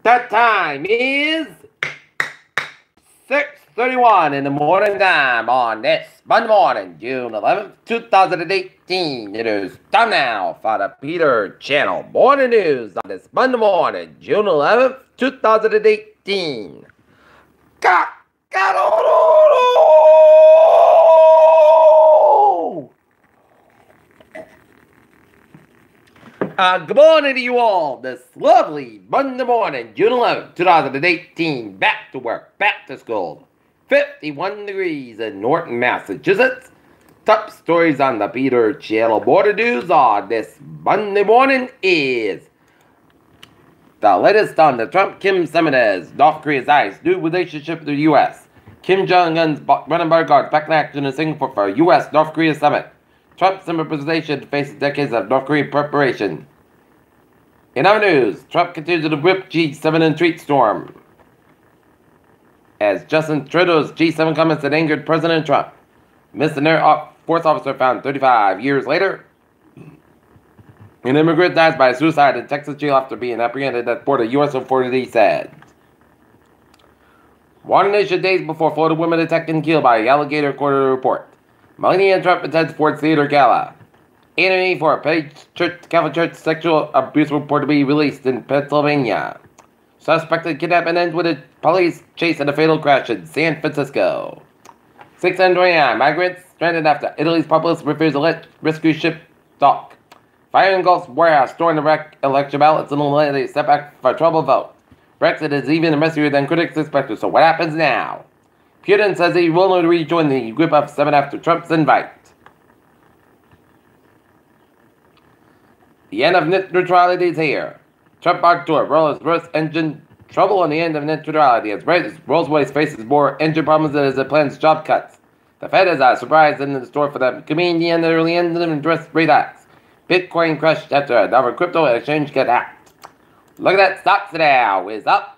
That time is 6:31 in the morning time on this Monday morning, June 11th, 2018. It is time now for the Peter Channel Morning News on this Monday morning, June 11th, 2018. Good morning to you all this lovely Monday morning, June 11th, 2018. Back to work, back to school. 51 degrees in Norton, Massachusetts. Top stories on the Peter Channel Border News on this Monday morning is the latest on the Trump-Kim summit as North Korea's eyes new relationship with the U.S. Kim Jong-un's running bodyguards back in action in Singapore for U.S.-North Korea summit. Trump's impersonation faces decades of North Korean preparation. In other news, Trump continues to whip G7 in tweet storm as Justin Trudeau's G7 comments that angered President Trump. Missing their fourth officer found 35 years later. An immigrant dies by suicide in Texas jail after being apprehended at port of U.S. authorities said. One nation days before Florida women attacked and killed by alligator quarter report. Melania Trump attends Ford Theater Gala. Enemy for a Catholic Church sexual abuse report to be released in Pennsylvania. Suspected kidnapping ends with a police chase and a fatal crash in San Francisco. 629 migrants stranded after Italy's populace refuses to let rescue ship dock. Fire engulfs warehouse storing the election ballots and a setback for a trouble vote. Brexit is even messier than critics expected, so what happens now? Putin says he will not rejoin the group of 7 after Trump's invite. The end of net neutrality is here. Trump barked to a Rolls-Royce engine trouble on the end of net neutrality as Rolls-Royce faces more engine problems as it plans job cuts. The Fed is a surprise in the store for the comedian that early end of interest rate hikes. Bitcoin crushed after another crypto exchange got hacked. Look at that, stocks now is up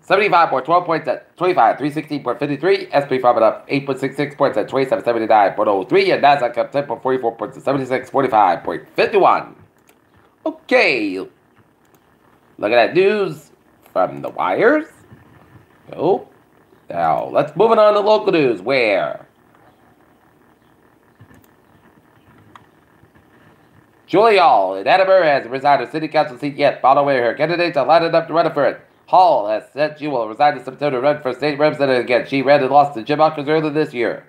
75.12 points at 25,360.53. SP 5 up 8.66 points at 2779.03. And Nasdaq up 10.44 points at 7645.51. Okay. Look at that news from the wires. Oh. Now, let's move on to local news where Julie Hall in Edinburgh has resigned her city council seat yet. By the way, her candidates are lined up to run for it. Hall has said she will resign in September to run for state representative again. She ran and lost to Jim Hawkins earlier this year.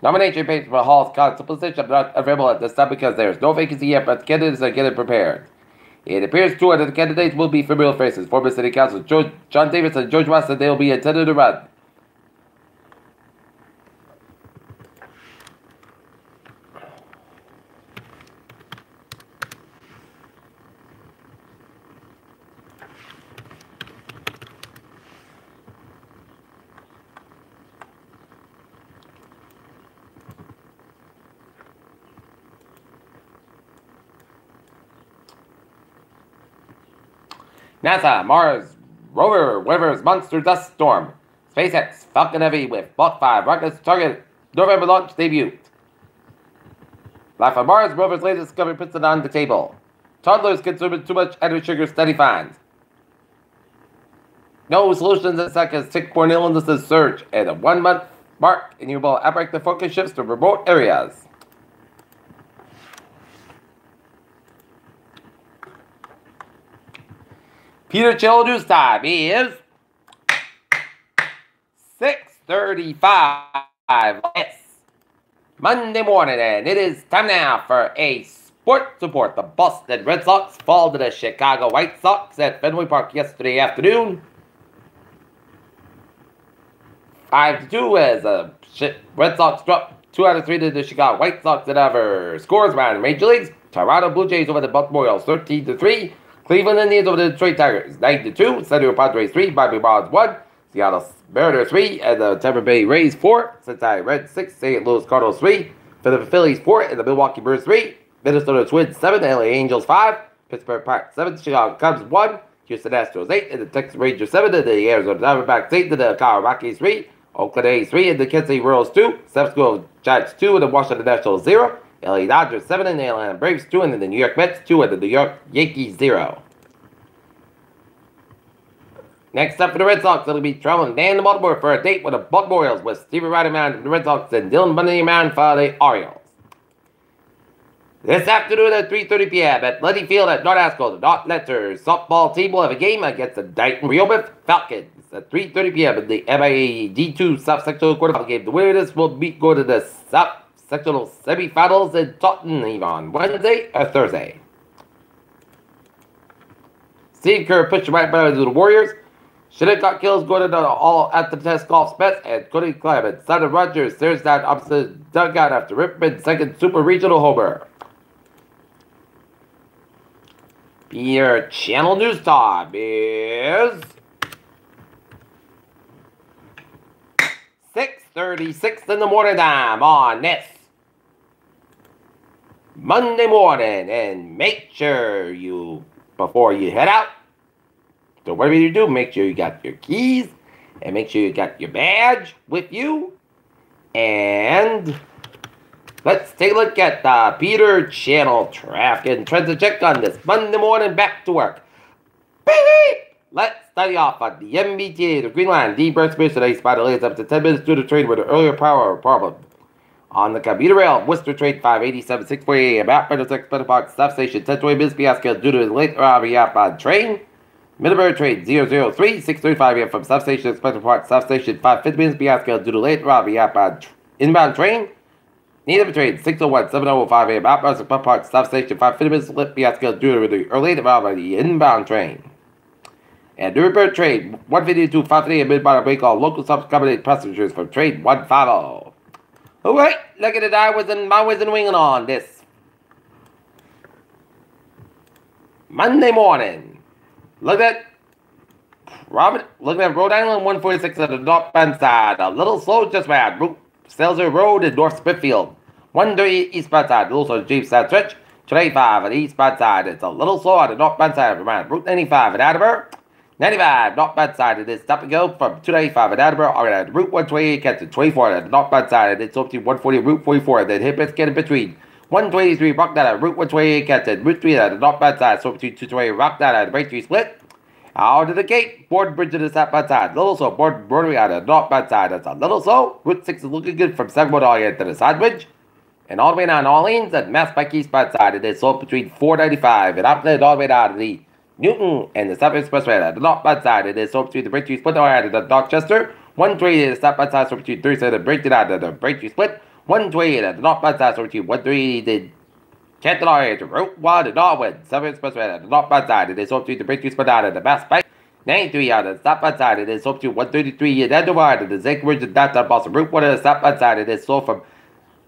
Nomination papers for Hall's council position are not available at this time because there is no vacancy yet, but candidates are getting prepared. It appears two of the candidates will be familiar faces. Former city council John Davis and George West said they will be intended to run. NASA, Mars, rover, Weather's monster dust storm. SpaceX, Falcon Heavy with Block 5 rockets target November launch debut. Life on Mars, rover's latest discovery puts it on the table. Toddlers consuming too much added sugar, study finds. No solutions in sight as tick-borne illnesses surge at a 1-month mark and you will outbreak the focus shifts to remote areas. Peter Channel News time is 6:35 Monday morning, and it is time now for a sports report. The Boston Red Sox fall to the Chicago White Sox at Fenway Park yesterday afternoon. 5-2 as the Red Sox dropped 2 out of 3 to the Chicago White Sox in other scores around the Major Leagues. Toronto Blue Jays over the Baltimore Orioles 13-3. Cleveland Indians over the Detroit Tigers 9-2. San Diego Padres 3. Bobby Bonds 1. Seattle Mariners 3. And the Tampa Bay Rays 4. Cincinnati Reds 6. St. Louis Cardinals 3. Philadelphia Phillies 4. And the Milwaukee Brewers 3. Minnesota Twins 7. The LA Angels 5. Pittsburgh Pirates 7. Chicago Cubs 1. Houston Astros 8. And the Texas Rangers 7. And the Arizona Diamondbacks 8. And the Colorado Rockies 3. Oakland A's 3. And the Kansas City Royals 2. San Francisco Giants 2. And the Washington Nationals 0. LA Dodgers 7 and the Atlanta Braves 2 and the New York Mets 2 and the New York Yankees 0. Next up for the Red Sox, it'll be traveling down to Baltimore for a date with the Baltimore Orioles with Stevie Ryder man for the Red Sox and Dylan Bundy man for the Orioles. This afternoon at 3:30 p.m. at Liddy Field at North Ascot, the North Letters softball team will have a game against the Dayton Rehoboth Falcons at 3:30 p.m. in the MIA D2 South Sectional quarterfinal game. The winner of this will go to the South Sectional semifinals in Taunton either on Wednesday or Thursday. Steve Kerr pitched right back to the Warriors. Shinnecock Kills go to the all at the test golf Spets and Cody Clement. Simon Rogers stares down opposite dugout after Ripman's second Super Regional homer. Your channel news time is 6:36 in the morning time on this Monday morning. And make sure you, before you head out, so whatever you do, make sure you got your keys and make sure you got your badge with you. And let's take a look at the Peter Channel traffic and trends to check on this Monday morning back to work. Let's study off on the MBTA, the Green Line, D Brooks Bridge today, spot delays up to 10 minutes due to train with an earlier power problem. On the commuter rail, Worcester train 587, 648 AM, outbound to Express Park, stop station 1020 minutes Piasco due to late arrival outbound train. Middlebury train 003, 635 AM from substation Express Park, substation 550 minutes Piasco due to late arrival outbound inbound train. Needham train 601, 705 AM, outbound Express Park, substation 550 minutes late Piasco due to the early arrival of the inbound train. And Nuremberg train 152, 530 AM, midbound break all local stops accommodate passengers from train 150. Alright, look at it, I was in winging on this Monday morning. Look at Rhode Island 146 at the northbound side. A little slow just around Selzer Road in North Smithfield. 130 eastbound side. Also James Side stretch. 25 on the eastbound side. It's a little slow on the northbound side around Route 95 in Attleboro. 95 northbound side. It is stop and go from 295 in Attleboro. Or at Route 128 gets to 24 at the northbound side. And it's up to 140 Route 44. And then hit get in between. 123 Rock Down at Route 128 gets to Route 3 at the northbound side. So between 220 Rock Down at the Break 3 split. Out of the gate, Board Bridge to the southbound side. Little slow, Board Rotary out of the northbound side. That's a little slow. Route 6 is looking good from Sagwood all the way to the side bridge. And all the way down Orleans at Mass Pike eastbound side. It is slow between 495 and outlet all the way down to the Newton and the South Expressway at the northbound side. It is slow between the Breakthrough Split all the way out of the Dorchester. 120 at the southbound side, so between 37 and Breakthrough out of the Breakthrough Split. 120 at the northbound side, so between 130 the Canton all the way to Route 1 and Norwood. South Expressway at the northbound side. It is slow between the Breakthrough Split out of the Mass Pike. 93 out of the southbound side. It is slow between 133 and Edward and the Zake Ridge and downtown Boston. Route 1 at the southbound side. It is slow from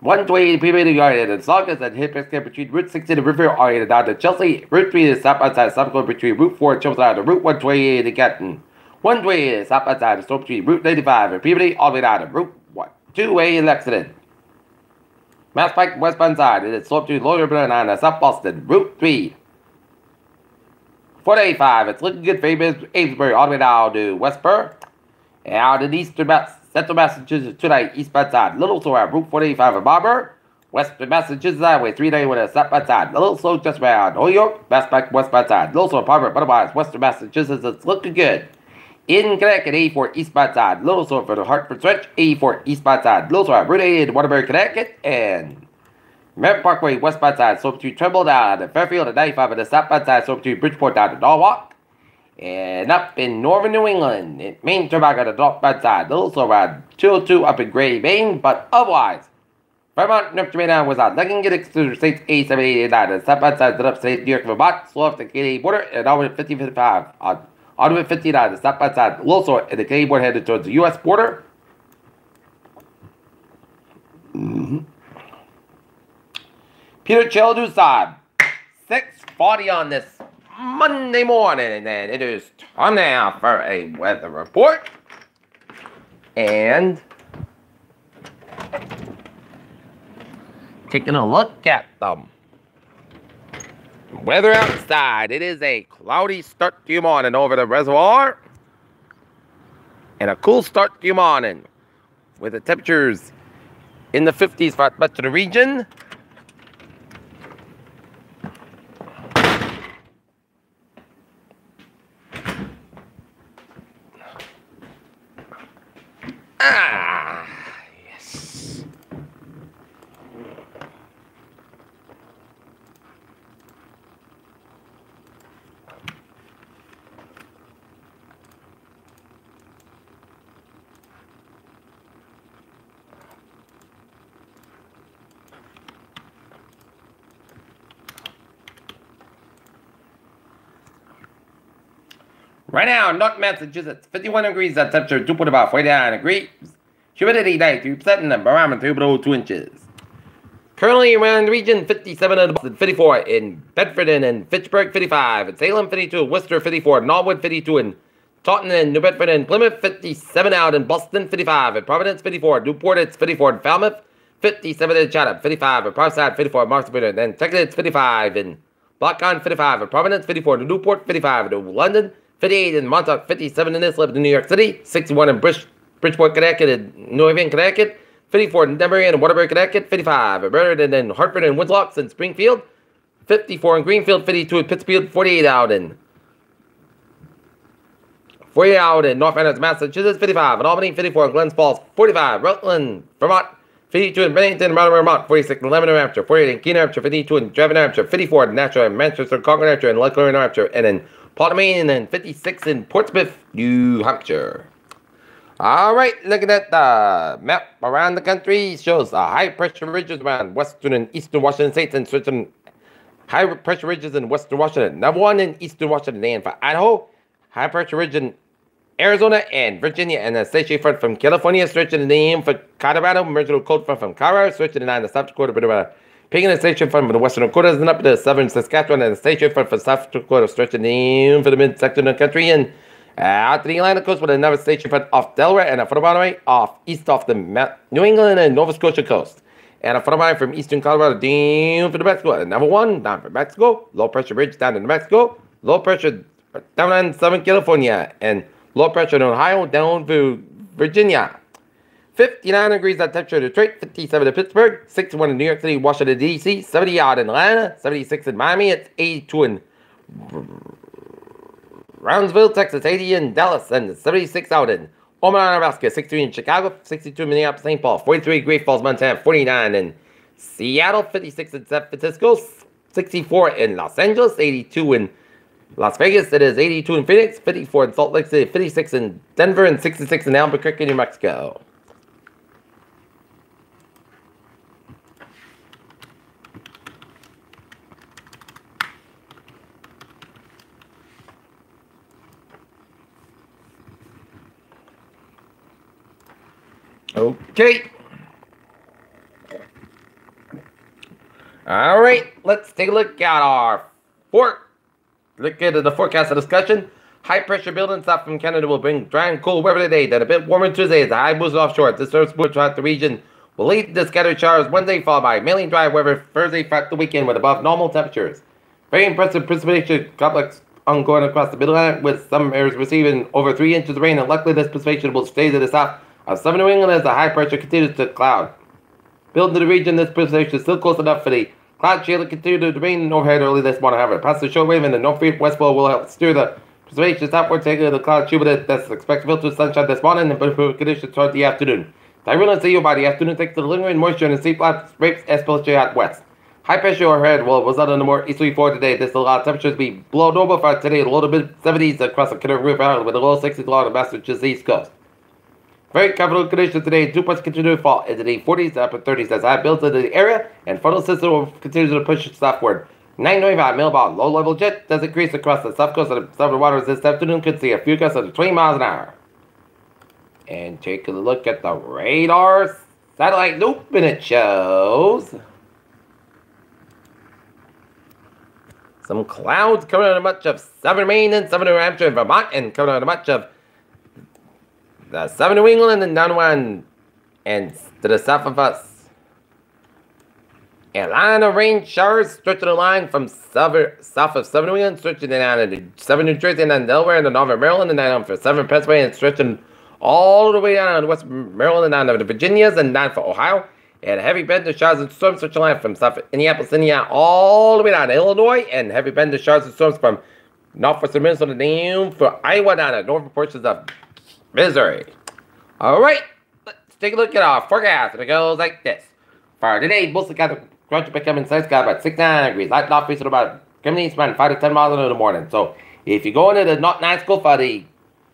120 people to yard and Saugus and Hippex between Route 60 and River Area down to Chelsea. Route 3 is southbound side, subsequent between Route 4 and Chelsea down to Route 128 and Canton. 120 is southbound side, is between Route 95 and Peabody all the way down to Route 2A in Lexington. Mass Pike westbound side, it is slow between Lower Burn and South Boston. Route 3. 485, it's looking good for Amesbury all the way down to Westboro. And out in Central Massachusetts tonight, eastbound side. Little slow at Route 485 in Marlboro. Western Massachusetts Highway 391 at southbound side. Little slow just around New York. Mass Pike westbound side. Little slow Marlboro, but otherwise Western Massachusetts, it's looking good. In Connecticut, 84 eastbound side. Little slow for the Hartford stretch, 84 eastbound side. Little slow at Route 88 in Waterbury, Connecticut. And Merritt Parkway westbound side. So between Trumbull down to Fairfield at 95 at the southbound side. So between Bridgeport down to Norwalk. And up in northern New England, Main Turnpike at the northbound side. Little slow around 202 up in Gray, Maine. But otherwise, Vermont, North Carolina was on Lincoln Giddix to the states 8789. The southbound side is upstate New York, Vermont. Slow off the Canadian border and on 5055 on Route 59. The southbound side, a little slow in the Canadian border headed towards the U.S. border. Peter Chill News time. 6:40 on this Monday morning, and then it is time now for a weather report. And taking a look at the weather outside, it is a cloudy start to your morning over the reservoir, and a cool start to your morning with the temperatures in the 50s for much of the region. Ah, yes. Right now, North Massachusetts, 51 degrees at temperature, 2 about 49 degrees. Humidity 93%, and the barometer below 2 inches. Currently around the region, 57 in Boston, 54 in Bedford and Fitchburg, 55 in Salem, 52 in Worcester, 54 in Norwood, 52 in Taunton and New Bedford and Plymouth, 57 out in Boston, 55 in Providence, 54 in Newport, it's 54 in Falmouth, 57 in Chatham, 55 in Parkside, 54 in Marksville, and then Texas, it's 55 in Blackcon, 55 in Providence, 54 in Newport, 55 in London, 58 in Montauk, 57 in Islip, in New York City, 61 in Bridgeport, Connecticut, and New Haven, Connecticut, 54 in Denver and Waterbury, Connecticut, 55 in Bernard and then Hartford and Woodlocks and Springfield, 54 in Greenfield, 52 in Pittsfield, 48 out in North Andover, Massachusetts, 55 in Albany, 54 in Glens Falls, 45 Rutland, Vermont, 52 in Bennington, Vermont, 46 in Lebanon, New Hampshire, 48 in Keene, New Hampshire, 52 in Devon, New Hampshire, 54 in Nashua and Manchester, Concord, New Hampshire, and Leclerc, New Hampshire, and in Portland, Maine, and then 56 in Portsmouth, New Hampshire. All right, looking at the map around the country, shows high pressure ridges around western and eastern Washington states and certain high pressure ridges in western Washington. Number 1 in eastern Washington and for Idaho, high pressure ridge in Arizona and Virginia, and a stationary front from California, stretching the name for Colorado, marginal cold front from Colorado, stretching the line to South Dakota, bit of a picking a station front from the western Dakotas and up to southern Saskatchewan, and a stationary front from South Dakota, stretching the name for the mid section of the country, and out to the Atlantic coast with another station front off Delaware and a front of way off east off the New England and Nova Scotia coast. And a front of from eastern Colorado down for New Mexico. And number 1 down for Mexico. Low pressure bridge down to New Mexico. Low pressure down in Southern California. And low pressure in Ohio down to Virginia. 59 degrees at temperature in Detroit. 57 in Pittsburgh. 61 in New York City, Washington, D.C. 70 out in Atlanta. 76 in Miami. It's 82 in Brownsville, Texas, 80 in Dallas, and 76 out in Omaha, Nebraska, 63 in Chicago, 62 in Minneapolis, St. Paul, 43 in Great Falls, Montana, 49 in Seattle, 56 in San Francisco, 64 in Los Angeles, 82 in Las Vegas, it is 82 in Phoenix, 54 in Salt Lake City, 56 in Denver, and 66 in Albuquerque, New Mexico. Okay. All right, let's take a look at our look at the forecast of discussion. High pressure building south from Canada will bring dry and cool weather today, then a bit warmer Tuesday as the high moves offshore. This surface movement throughout the region will lead to scattered showers Wednesday, followed by mainly dry weather Thursday throughout the weekend with above normal temperatures. Very impressive precipitation complex ongoing across the Mid-Atlantic with some areas receiving over 3 inches of rain, and luckily this precipitation will stay to the south of southern New England as the high pressure continues to cloud. Building to the region, this precipitation is still close enough for the cloud shield to continue to remain overhead early this morning. However, past the short wave and the north-west flow will help steer the precipitation southward, taking the cloud shield that's expected to filter sunshine this morning and improve conditions toward the afternoon. The virulence see you by the afternoon thanks to the lingering moisture and the sea flat rapes especially out west. High pressure overhead will result in a more easterly flow today. This will allow temperatures to be below normal for today, a little bit 70s across the Connecticut River Island with a low 60s along the Massachusetts East Coast. Very comfortable conditions today. Dew points continue to fall into the 40s to upper 30s as high builds into the area, and frontal system will continue to push southward. 995 millbound low-level jet does increase across the south coast of the southern waters this afternoon. Could see a few gusts of 20 miles an hour. And take a look at the radar satellite loop, and it shows some clouds coming out of much of southern Maine and southern New Hampshire and Vermont, and coming out of much of the southern New England and down one and to the south of us. A line of rain showers stretching the line from south of southern New England, stretching down into southern New Jersey and then Delaware and the northern Maryland and down for southern Pennsylvania and stretching all the way down to west Maryland and down to the Virginias and down for Ohio. And heavy bend to showers and storms stretching the line from south of Indianapolis, Indiana, all the way down to Illinois, and heavy bend to showers and storms from northwestern Minnesota down for Iowa down to northern portions of Missouri. All right, take a look at our forecast, and it goes like this. For today, mostly got the crunch becoming sun's got about 69 degrees. Light off facing about coming east man 5 to 10 miles in the morning. So if you're going to the not nice school for the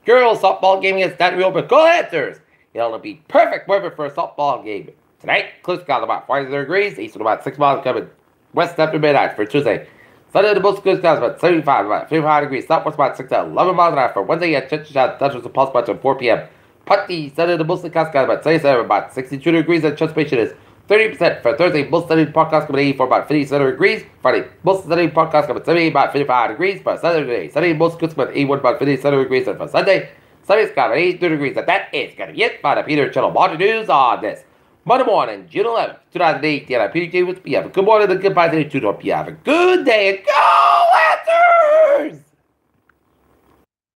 girls softball game against Stanley Open, go ahead, sirs. It'll be perfect weather for a softball game. Tonight, close got about 40 degrees, east about 6 miles coming west after midnight for Tuesday. Sunday, the most close skies about 75, about 55 degrees. Southwest about 6 to 11 miles an hour for Wednesday at Chichichat. That was the pulse about 4 p.m. Putney, Sunday, the most close skies about 77, about 62 degrees. Anticipation is 30% for Thursday. Most sunny podcast coming 84, about 57 degrees. Friday, most sunny podcast coming 70, about 55 degrees. For Saturday, Sunday, most close coming 81, about 57 degrees. And for Sunday, Sunday's got about 82 degrees. And that is going to be it by the Peter Channel Water News on this Monday morning, June 11th, 2018. I'm Peter J. with you. Have a good morning and goodbye to you. You have a good day and go Lancers!